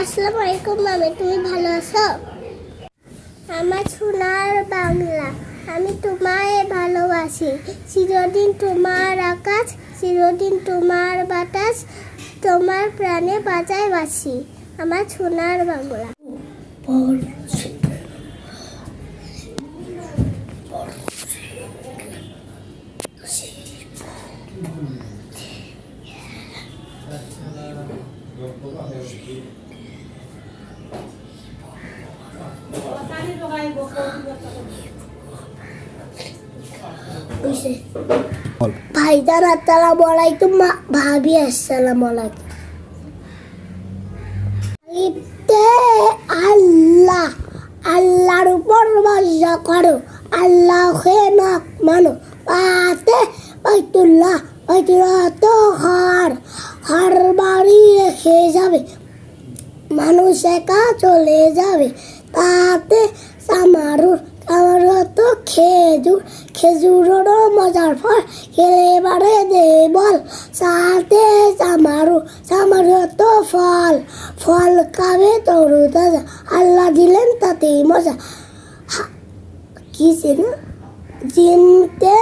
আসসালামু আলাইকুম মামি, তুমি ভালো আছো? আমার সোনার বাংলা, আমি তোমায় ভালোবাসি। চিরদিন তোমার আকাশ, চিরদিন তোমার বাতাস, তোমার প্রাণে বাজায় বাসি। আমার সোনার বাংলা। ভাইজান আসসালামু আলাইকুম, ভাবি আসসালামু আলাইকুম। আল্লাহ, আল্লাহর উপর ভরসা করো, আল্লাহকে না মানো। পাতে বাইতুল্লাহ, বাইতুল্লাহ তো হার বাড়ি রেখে যাবে, মানুষ একা চলে যাবে। তাতে সামারুর তো খেজুরেরও মজার ফল, খেলে বাড়ে দে বল। সাথে সামারু তো ফল খাবে তরু তাজা, আল্লাহ দিলেন তাতেই মজা। কি চিনতে